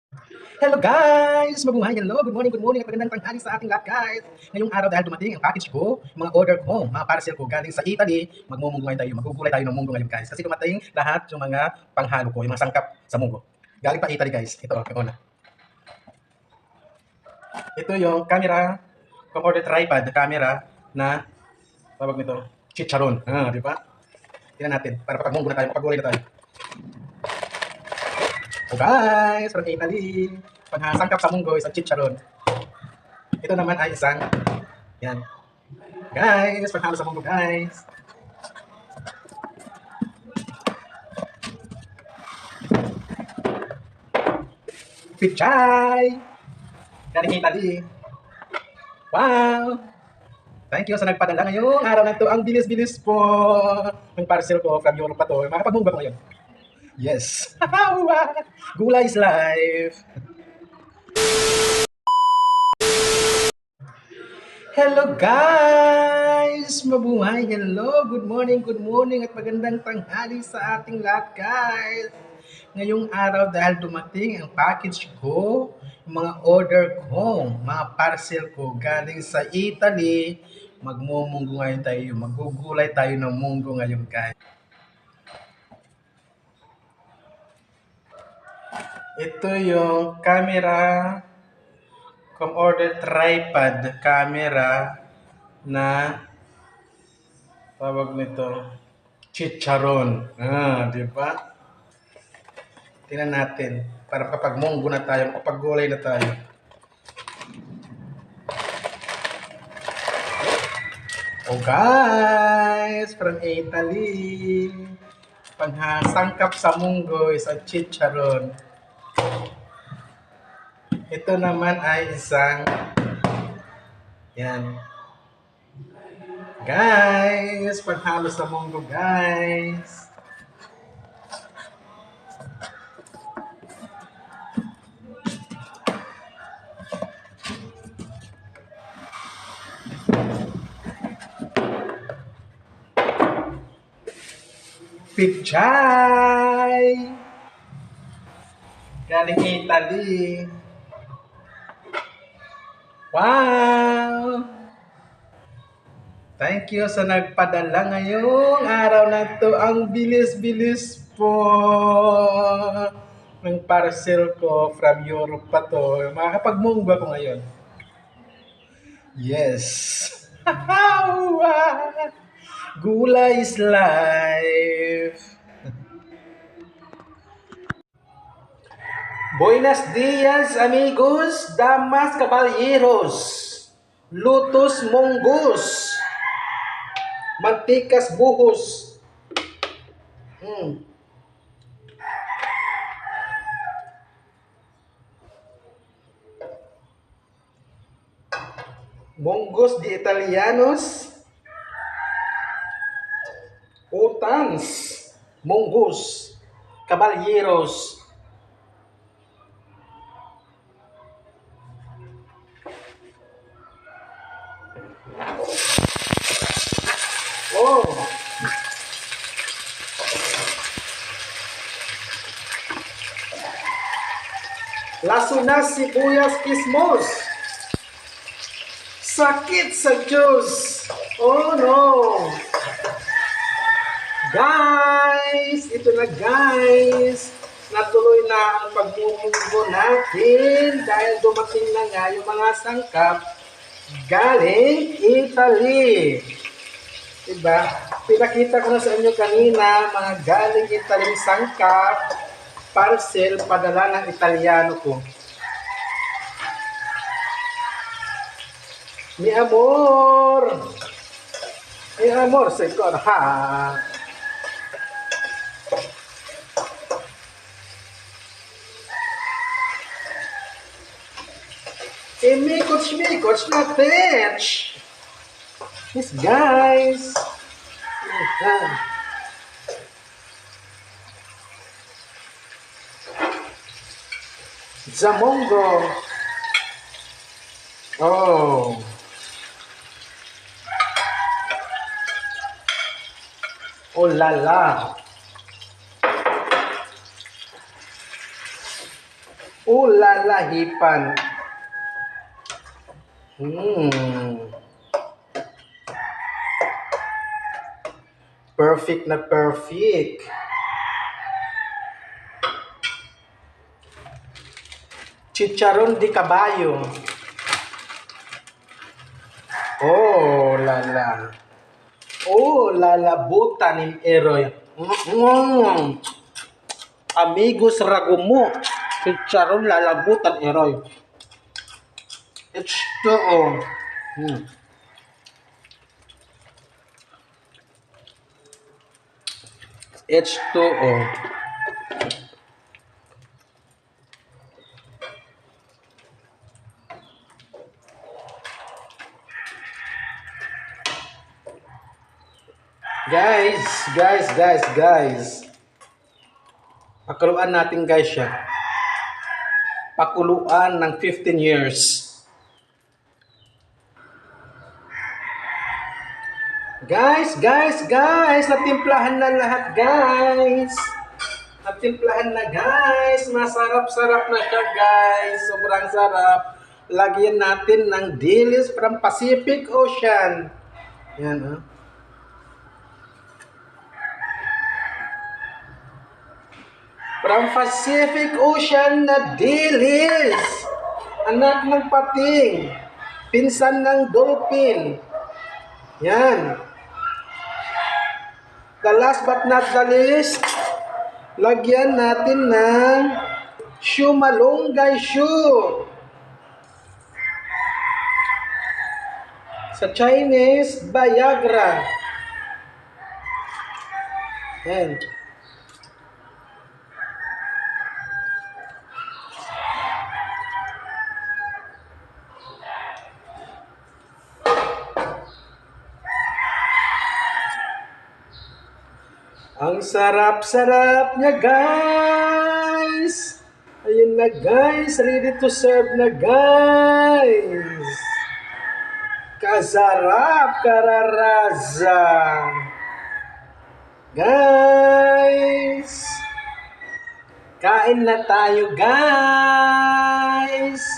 Hello guys! Mabuhay! Hello! Good morning at magandang tanghali sa ating lahat guys! Ngayong araw dahil dumating ang package ko, mga order ko, mga parcel ko galing sa Italy, magmumungguhan tayo, magugulay tayo ng munggo ngayon guys. Kasi dumating lahat yung mga panghalo ko, yung mga sangkap sa munggo. Galing pa Italy guys. Ito, yung una. Ito yung camera, pang-order tripod camera na, tawag nito, chicharon. Di ba? Tingnan natin, para pag-munggo na tayo, pag-gulay na tayo. Oh guys, from Italy. Pangsangkap sa munggo, isang chicharon. Ito naman ay isang, yan. Guys, paghalo sa munggo guys. Pichay! Galing Italy. Wow! Thank you sa nagpadala ngayong araw na ito. Ang bilis-bilis po ng parcel ko from Europe pa to. Makapag-move ako ngayon. Yes. Gulay is life. Hello guys! Mabuhay! Hello! Good morning at magandang tanghali sa ating lahat guys! Ngayong araw dahil dumating ang package ko, mga order ko, mga parcel ko galing sa Italy, magmumunggo ngayon tayo, magugulay tayo ng munggo ngayon guys. Ito yung camera, order tripod camera na tawag nito chicharon. Di ba? Tingnan natin para kapag munggo na tayo, kapag gulay na tayo. Oh guys, from Italy. Pangsangkap sa munggo is ang chicharon. Ito naman ay isang yan. Guys, paghalo sa munggo guys. Pichay! Galing Italy. Wow! Thank you sa nagpadala ngayong araw na to. Ang bilis-bilis po ng parcel ko from Europe pa to. Makakapag-munggo ako ngayon. Yes. Gulay is life. Buenos dias, amigos, damas, caballeros, lutos monggos, mantikas buhos. Monggos de Italianos, utans, monggos, caballeros. Oh, lasunas, sibuyas, kismos. Sakit sa Diyos. Oh no. Guys, ito na guys. Natuloy na ang pagmumunggo natin dahil dumating na nga yung mga sangkap galing Italy. Diba? Pinakita ko na sa inyo kanina mga galing Italy sangkap, parcel, padala ng Italiano ko. Mi amor! Mi amor, second ha! Mikot na fetch! Yes, guys! Zamongo! Oh! Oh la la! Lalahipan. Hmm. Perfect na perfect. Chicharon de caballo. Lala. Lalabutan ni Eroy. Amigos Ragumo. Chicharon lalabutan Eroy. H2O. H2O. Guys. Pakuluan natin guys siya. Pakuluan ng 15 years. Guys. Natimplahan na lahat guys. Natimplahan na guys. Masarap-sarap na siya guys. Sobrang sarap. Lagyan natin ng dilis from Pacific Ocean. Yan From Pacific Ocean na dilis. Anak ng pating. Pinsan ng dolphin. Yan. The last but not the least, lagyan natin ng malunggay shoe. Sa Chinese, Viagra. Yan. Ang sarap-sarap niya guys. Ayun na guys, ready to serve na guys. Kasarap, kararaza. Guys, kain na tayo guys.